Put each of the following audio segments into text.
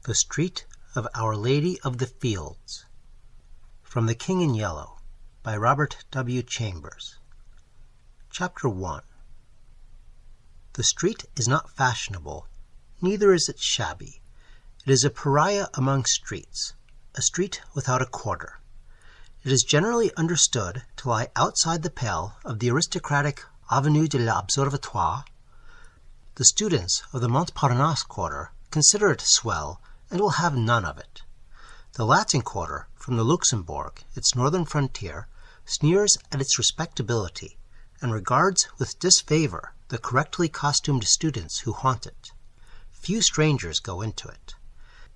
The Street of Our Lady of the Fields. From The King in Yellow, by Robert W. Chambers. Chapter 1. The street is not fashionable, neither is it shabby. It is a pariah among streets, a street without a quarter. It is generally understood to lie outside the pale of the aristocratic Avenue de l'Observatoire. The students of the Montparnasse quarter consider it swell and will have none of it. The Latin quarter, from the Luxembourg, its northern frontier, sneers at its respectability and regards with disfavor the correctly costumed students who haunt it. Few strangers go into it.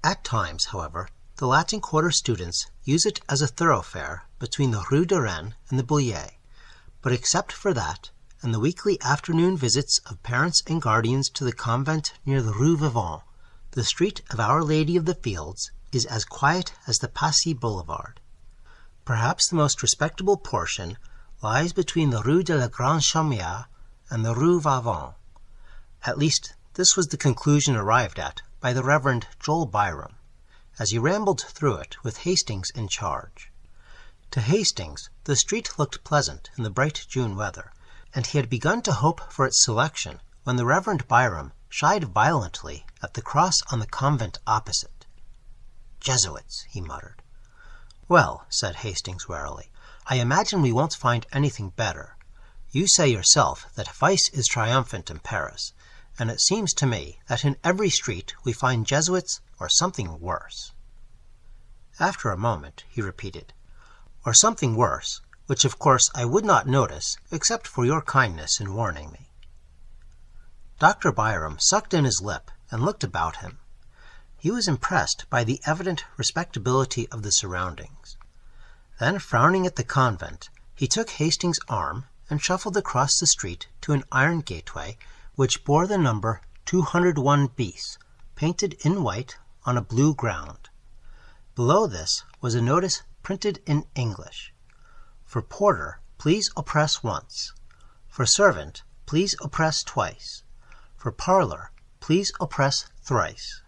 At times, however, the Latin quarter students use it as a thoroughfare between the Rue de Rennes and the Bullier, but except for that, and the weekly afternoon visits of parents and guardians to the convent near the Rue Vivant, the street of Our Lady of the Fields is as quiet as the Passy Boulevard. Perhaps the most respectable portion lies between the Rue de la Grande Chaumière and the Rue Vavant. At least, this was the conclusion arrived at by the Reverend Joel Byram, as he rambled through it with Hastings in charge. To Hastings, the street looked pleasant in the bright June weather, and he had begun to hope for its selection when the Reverend Byram shied violently at the cross on the convent opposite. "Jesuits," he muttered. "Well," said Hastings warily, "I imagine we won't find anything better. You say yourself that vice is triumphant in Paris, and it seems to me that in every street we find Jesuits or something worse." After a moment he repeated, "Or something worse, which of course I would not notice except for your kindness in warning me." Dr. Byram sucked in his lip and looked about him. He was impressed by the evident respectability of the surroundings. Then, frowning at the convent, he took Hastings' arm and shuffled across the street to an iron gateway which bore the number 201 bis, painted in white on a blue ground. Below this was a notice printed in English: "For porter, please oppress once. For servant, please oppress twice. For parlor, please oppress thrice."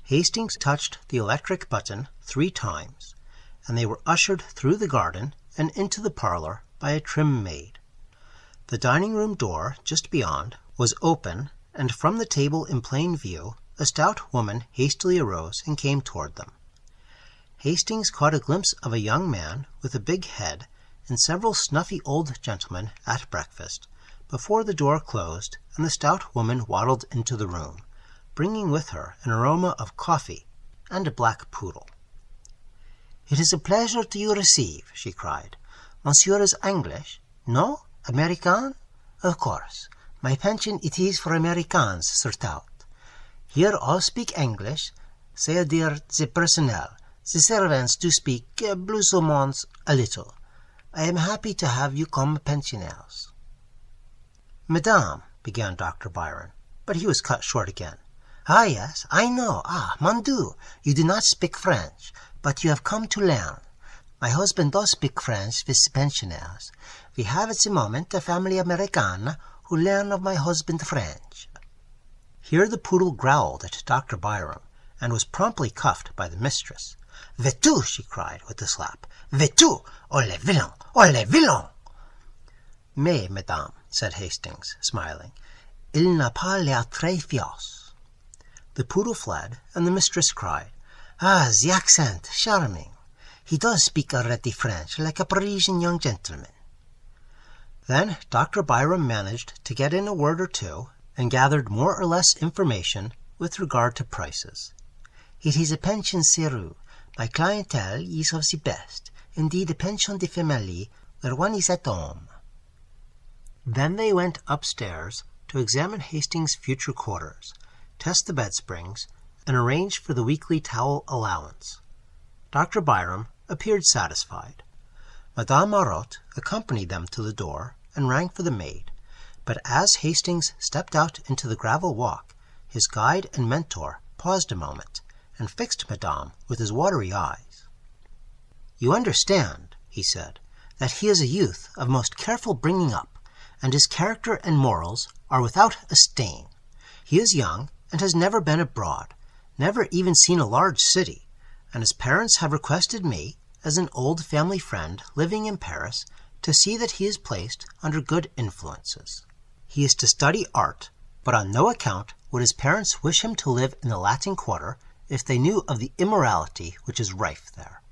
Hastings touched the electric button 3 times, and they were ushered through the garden and into the parlor by a trim maid. The dining-room door, just beyond, was open, and from the table in plain view a stout woman hastily arose and came toward them. Hastings caught a glimpse of a young man with a big head and several snuffy old gentlemen at breakfast, before the door closed and the stout woman waddled into the room, bringing with her an aroma of coffee and a black poodle. "It is a pleasure to you receive," she cried. "Monsieur is English? No? American? Of course. My pension it is for Americans, certout. Here all speak English, c'est-à-dire the personnel. The servants do speak plus ou moins a little. I am happy to have you come pensionnaires." "Madame," began Dr. Byron, but he was cut short again. "Ah, yes, I know. Ah, mon Dieu, you do not speak French, but you have come to learn. My husband does speak French with the pensionnaires. We have at the moment a family Americana who learn of my husband French." Here the poodle growled at Dr. Byram, and was promptly cuffed by the mistress. "Veux-tu?" she cried with a slap. "Veux-tu? Oh, les vilains! Oh, les vilains!" "Mais, madame," said Hastings, smiling, "il n'a pas l'air très fiaus." The poodle fled, and the mistress cried, "Ah, the accent! Charming! He does speak already French, like a Parisian young gentleman." Then Dr. Byram managed to get in a word or two, and gathered more or less information with regard to prices. "It is a pension serrure. My clientele is of the best. Indeed, a pension de famille, where one is at home." Then they went upstairs to examine Hastings' future quarters, test the bed springs, and arrange for the weekly towel allowance. Dr. Byram appeared satisfied. Madame Marotte accompanied them to the door and rang for the maid, but as Hastings stepped out into the gravel walk, his guide and mentor paused a moment and fixed Madame with his watery eyes. "You understand," he said, "that he is a youth of most careful bringing up, and his character and morals are without a stain. He is young and has never been abroad, never even seen a large city, and his parents have requested me, as an old family friend living in Paris, to see that he is placed under good influences. He is to study art, but on no account would his parents wish him to live in the Latin Quarter if they knew of the immorality which is rife there."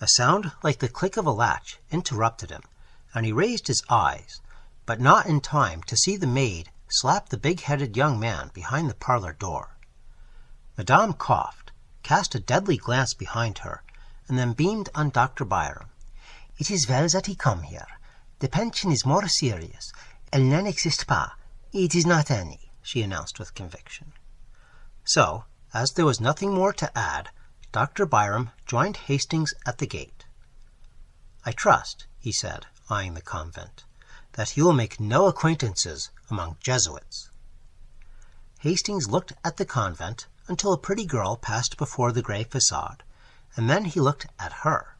A sound like the click of a latch interrupted him, and he raised his eyes, but not in time to see the maid slap the big-headed young man behind the parlor door. Madame coughed, cast a deadly glance behind her, and then beamed on Dr. Byram. "It is well that he come here. The pension is more serious. Elle n'existe pas. It is not any," she announced with conviction. So, as there was nothing more to add, Dr. Byram joined Hastings at the gate. "I trust," he said, eyeing the convent, "that you will make no acquaintances among Jesuits." Hastings looked at the convent until a pretty girl passed before the gray facade, and then he looked at her.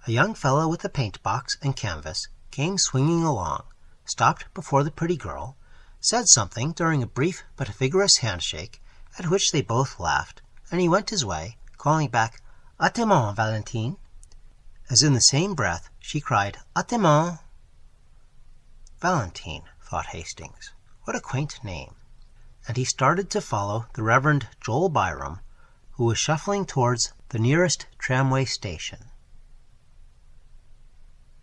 A young fellow with a paint-box and canvas came swinging along, stopped before the pretty girl, said something during a brief but vigorous handshake, at which they both laughed, and he went his way, calling back, "À tes mains, Valentine." As in the same breath she cried, "À tes mains." Valentine, thought Hastings, what a quaint name, and he started to follow the Reverend Joel Byram, who was shuffling towards the nearest tramway station.